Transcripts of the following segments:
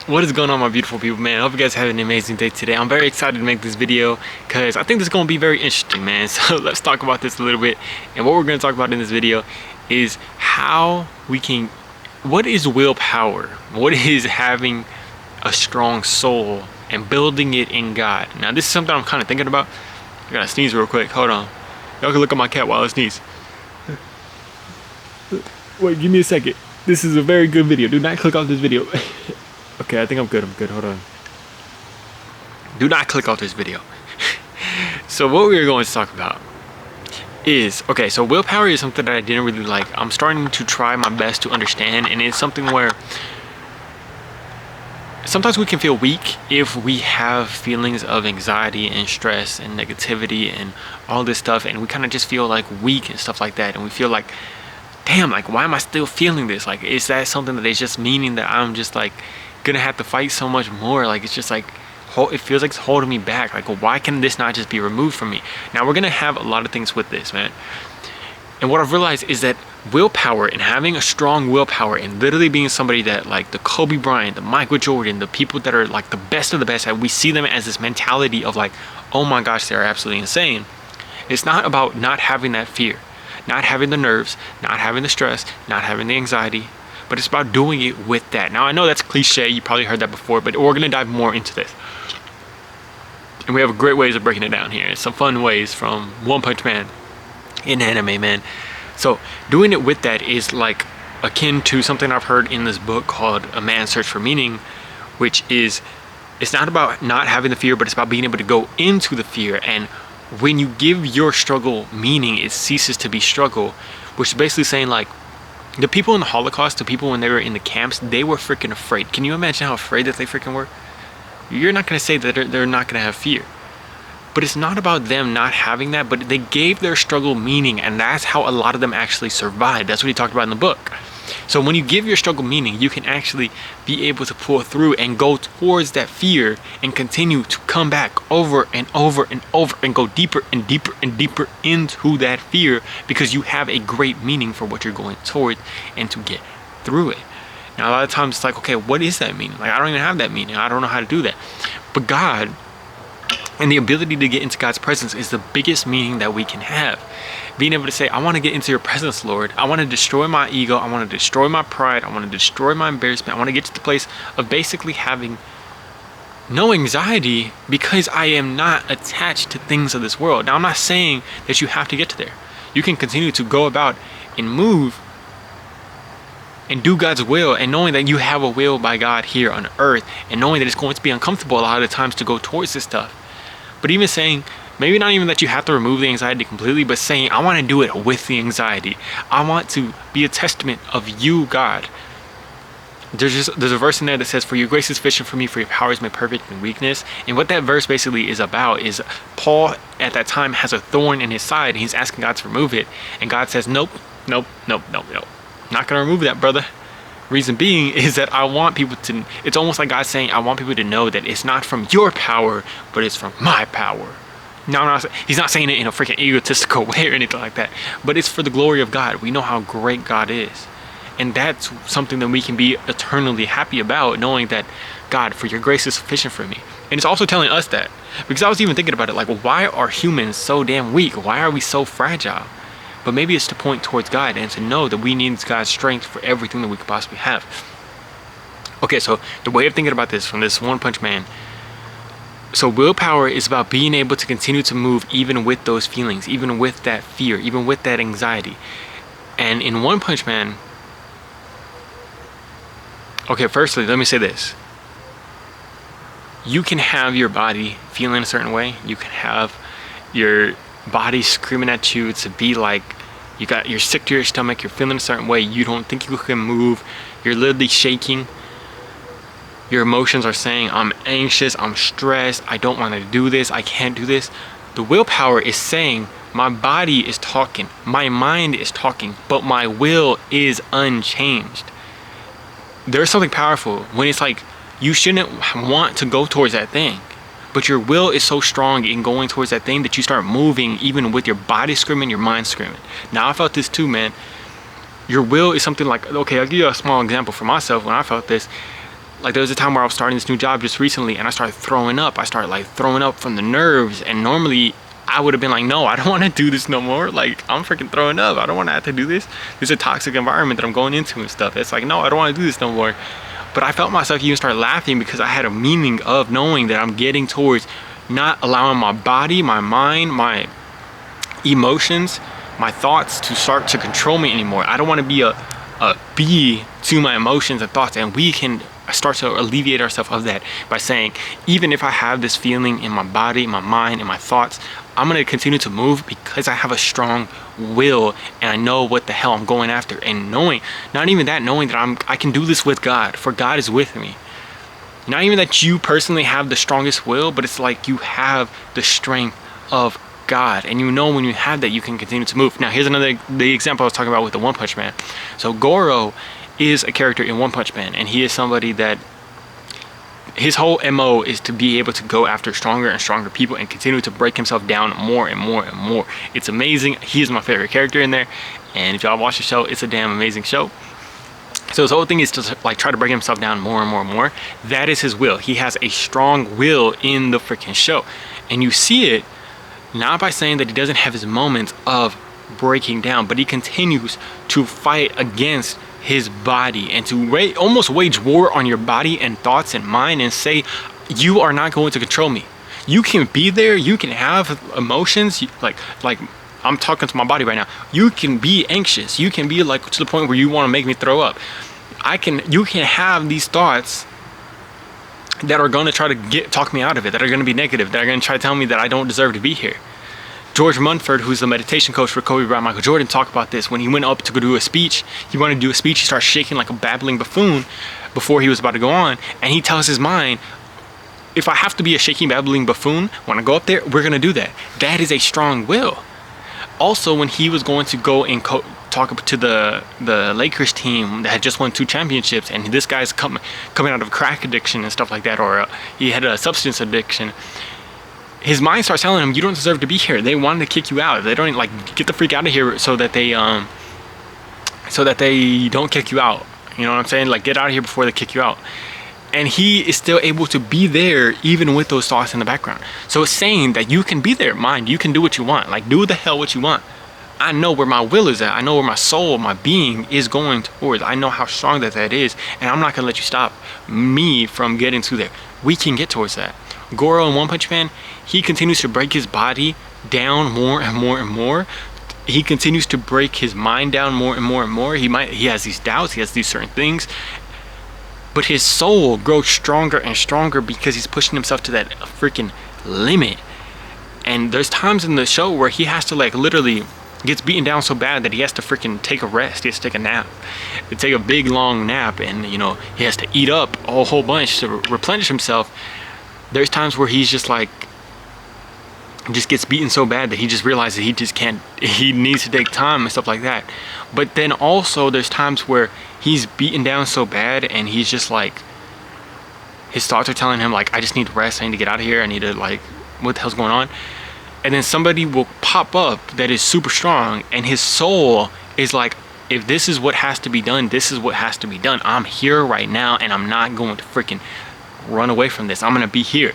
What is going on, my beautiful people, man? I hope you guys have an amazing day today. I'm very excited to make this video because I think this is going to be very interesting, man. So let's talk about this a little bit. And what we're going to talk about in this video is how we can, what is willpower? What is having a strong soul and building it in God? Now, this is something I'm kind of thinking about. I gotta sneeze real quick. Hold on. Y'all can look at my cat while I sneeze. Wait, give me a second. This is a very good video. Do not click off this video. Okay, I think I'm good. Hold on. Do not click off this video. So what we're going to talk about is, okay, so willpower is something that I didn't really like. I'm starting to try my best to understand, and it's something where sometimes we can feel weak if we have feelings of anxiety and stress and negativity and all this stuff, and we kind of just feel like weak and stuff like that, and we feel like, damn, like, why am I still feeling this? Like, is that something that is just meaning that I'm just like gonna have to fight so much more? Like, it's just like, it feels like it's holding me back. Like, why can this not just be removed from me? Now, we're gonna have a lot of things with this, man. And what I've realized is that willpower and having a strong willpower and literally being somebody that, like the Kobe Bryant, the Michael Jordan, the people that are like the best of the best, we see them as this mentality of like, oh my gosh, they're absolutely insane. It's not about not having that fear, not having the nerves, not having the stress, not having the anxiety, but it's about doing it with that. Now, I know that's cliche, you probably heard that before, but we're gonna dive more into this. And we have great ways of breaking it down here. Some fun ways from One Punch Man in anime, man. So doing it with that is like akin to something I've heard in this book called A Man's Search for Meaning, which is, it's not about not having the fear, but it's about being able to go into the fear. And when you give your struggle meaning, it ceases to be struggle, which is basically saying, like, the people in the Holocaust, the people when they were in the camps, they were freaking afraid. Can you imagine how afraid that they freaking were? You're not going to say that they're not going to have fear. But it's not about them not having that, but they gave their struggle meaning, and that's how a lot of them actually survived. That's what he talked about in the book. So when you give your struggle meaning, you can actually be able to pull through and go towards that fear and continue to come back over and over and over and go deeper and deeper and deeper into that fear, because you have a great meaning for what you're going towards and to get through it. Now, a lot of times it's like, okay, what is that meaning? Like, I don't even have that meaning. I don't know how to do that. But God and the ability to get into God's presence is the biggest meaning that we can have. Being able to say, I want to get into your presence, Lord. I want to destroy my ego. I want to destroy my pride. I want to destroy my embarrassment. I want to get to the place of basically having no anxiety because I am not attached to things of this world. Now, I'm not saying that you have to get to there. You can continue to go about and move and do God's will, and knowing that you have a will by God here on earth, and knowing that it's going to be uncomfortable a lot of the times to go towards this stuff. But even saying, maybe not even that you have to remove the anxiety completely, but saying, I want to do it with the anxiety. I want to be a testament of you, God. There's a verse in there that says, for your grace is sufficient for me, for your power is made perfect in weakness. And what that verse basically is about is Paul at that time has a thorn in his side, and he's asking God to remove it. And God says, nope. Not gonna remove that, brother. Reason being is that I want people to, it's almost like God saying, I want people to know that it's not from your power, but it's from my power. Now, he's not saying it in a freaking egotistical way or anything like that, but it's for the glory of God. We know how great God is. And that's something that we can be eternally happy about, knowing that, God, for your grace is sufficient for me. And it's also telling us that, because I was even thinking about it, like, why are humans so damn weak? Why are we so fragile? But maybe it's to point towards God and to know that we need God's strength for everything that we could possibly have. Okay, so the way of thinking about this from this One Punch Man. So willpower is about being able to continue to move even with those feelings, even with that fear, even with that anxiety. And in One Punch Man, okay, firstly, let me say this. You can have your body feeling a certain way. You can have your body screaming at you to be like, you're sick to your stomach, you're feeling a certain way, you don't think you can move, you're literally shaking. Your emotions are saying, I'm anxious, I'm stressed, I don't want to do this, I can't do this. The willpower is saying, my body is talking, my mind is talking, but my will is unchanged. There's something powerful when it's like, you shouldn't want to go towards that thing, but your will is so strong in going towards that thing that you start moving even with your body screaming, your mind screaming. Now, I felt this too, man. Your will is something like, okay, I'll give you a small example for myself when I felt this. Like there was a time where I was starting this new job just recently and I started throwing up. I started like throwing up from the nerves, and normally I would have been like, no, I don't want to do this no more. Like, I'm freaking throwing up. I don't want to have to do this. This is a toxic environment that I'm going into and stuff. It's like, no, I don't want to do this no more. But I felt myself even start laughing because I had a meaning of knowing that I'm getting towards not allowing my body, my mind, my emotions, my thoughts to start to control me anymore. I don't want to be a bee to my emotions and thoughts, and we can start to alleviate ourselves of that by saying, even if I have this feeling in my body, my mind, and my thoughts, I'm going to continue to move because I have a strong will and I know what the hell I'm going after. And knowing, not even that, knowing that I can do this with God, for God is with me. Not even that you personally have the strongest will, but it's like you have the strength of God, and you know when you have that, you can continue to move. Now here's the example I was talking about with the One Punch Man. So Goro is a character in One Punch Man, and he is somebody that his whole MO is to be able to go after stronger and stronger people and continue to break himself down more and more and more. It's amazing. He is my favorite character in there, and if y'all watch the show, it's a damn amazing show. So his whole thing is to like try to break himself down more and more and more. That is his will. He has a strong will in the freaking show, and you see it not by saying that he doesn't have his moments of breaking down, but he continues to fight against his body and to almost wage war on your body and thoughts and mind and say, you are not going to control me. You can be there, you can have emotions, like I'm talking to my body right now. You can be anxious, you can be like to the point where you want to make me throw up. You can have these thoughts that are going to try to talk me out of it, that are going to be negative, that are going to try to tell me that I don't deserve to be here. George Munford, who's the meditation coach for Kobe Bryant, Michael Jordan, talked about this. When he went up to go do a speech, he wanted to do a speech, he started shaking like a babbling buffoon before he was about to go on, and he tells his mind, if I have to be a shaking babbling buffoon when I go up there, we're going to do that. That is a strong will. Also, when he was going to go and talk to the Lakers team that had just won 2 championships, and this guy's coming out of crack addiction and stuff like that, or he had a substance addiction, his mind starts telling him, you don't deserve to be here. They wanted to kick you out. They don't, like, get the freak out of here so that they don't kick you out. You know what I'm saying? Like, get out of here before they kick you out. And he is still able to be there even with those thoughts in the background. So it's saying that you can be there, mind. You can do what you want. Like, do the hell what you want. I know where my will is at. I know where my soul, my being is going towards. I know how strong that is. And I'm not going to let you stop me from getting to there. We can get towards that. Goro in One Punch Man, he continues to break his body down more and more and more. He continues to break his mind down more and more and more. He has these doubts, he has these certain things, but his soul grows stronger and stronger because he's pushing himself to that freaking limit. And there's times in the show where he has to, like, literally gets beaten down so bad that he has to freaking take a rest. He has to take a nap, take a big long nap, and he has to eat up a whole bunch to replenish himself. There's times where he's just like, just gets beaten so bad that he just realizes he just can't, he needs to take time and stuff like that. But then also there's times where he's beaten down so bad and he's just like, his thoughts are telling him like, I just need to rest, I need to get out of here, I need to, like, what the hell's going on? And then somebody will pop up that is super strong, and his soul is like, if this is what has to be done, this is what has to be done. I'm here right now and I'm not going to freaking run away from this. I'm gonna be here.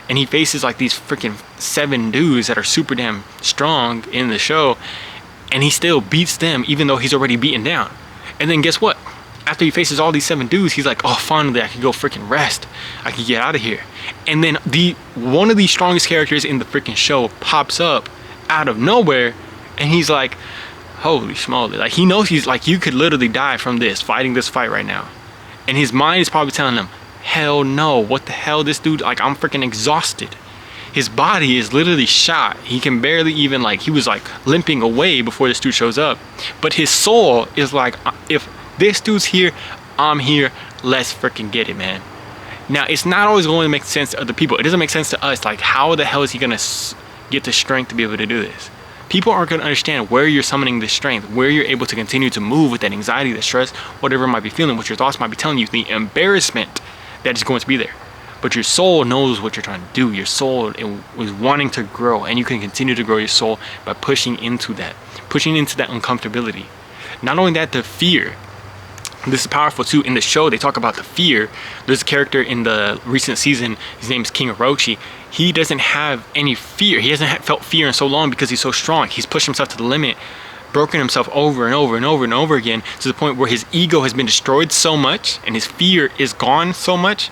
And he faces like these freaking 7 dudes that are super damn strong in the show, and he still beats them even though he's already beaten down. And then guess what? After he faces all these 7 dudes, he's like, oh, finally I can go freaking rest. I can get out of here. And then one of the strongest characters in the freaking show pops up out of nowhere, and he's like, holy schmoly. Like, he knows he's like, you could literally die from fighting this fight right now. And his mind is probably telling him, hell no, what the hell, this dude, like, I'm freaking exhausted. His body is literally shot. He can barely even, like, he was like limping away before this dude shows up. But his soul is like, if this dude's here, I'm here, let's freaking get it, man. Now, it's not always going to make sense to other people. It doesn't make sense to us. Like, how the hell is he gonna get the strength to be able to do this? People aren't going to understand where you're summoning this strength, where you're able to continue to move with that anxiety, that stress, whatever it might be feeling, what your thoughts might be telling you, the embarrassment that is going to be there. But your soul knows what you're trying to do. Your soul is wanting to grow, and you can continue to grow your soul by pushing into that uncomfortability. Not only that, the fear This is powerful too. In the show, they talk about the fear. There's a character in the recent season, his name is King Orochi. He doesn't have any fear. He hasn't felt fear in so long because he's so strong. He's pushed himself to the limit, broken himself over and over and over and over again, to the point where his ego has been destroyed so much and his fear is gone so much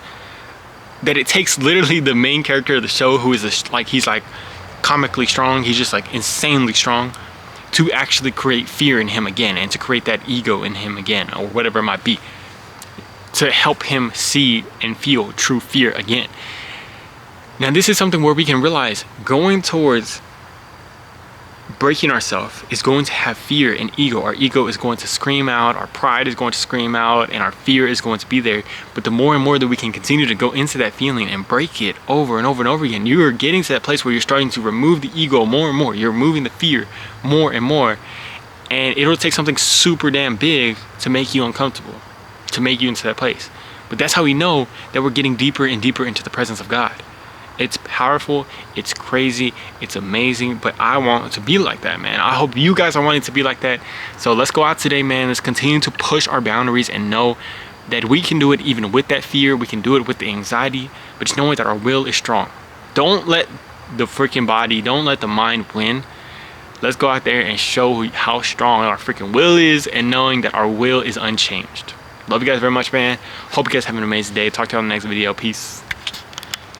that it takes literally the main character of the show, who is he's like comically strong, he's just like insanely strong, to actually create fear in him again, and to create that ego in him again, or whatever it might be, to help him see and feel true fear again. Now this is something where we can realize going towards breaking ourselves is going to have fear and ego. Our ego is going to scream out, our pride is going to scream out, and our fear is going to be there. But the more and more that we can continue to go into that feeling and break it over and over and over again, you are getting to that place where you're starting to remove the ego more and more. You're removing the fear more and more. And it'll take something super damn big to make you uncomfortable, to make you into that place. But that's how we know that we're getting deeper and deeper into the presence of God. It's powerful, it's crazy, it's amazing, but I want to be like that, man. I hope you guys are wanting to be like that. So let's go out today, man. Let's continue to push our boundaries and know that we can do it even with that fear. We can do it with the anxiety, but just knowing that our will is strong. Don't let the freaking body, don't let the mind win. Let's go out there and show how strong our freaking will is, and knowing that our will is unchanged. Love you guys very much, man. Hope you guys have an amazing day. Talk to you on the next video. Peace.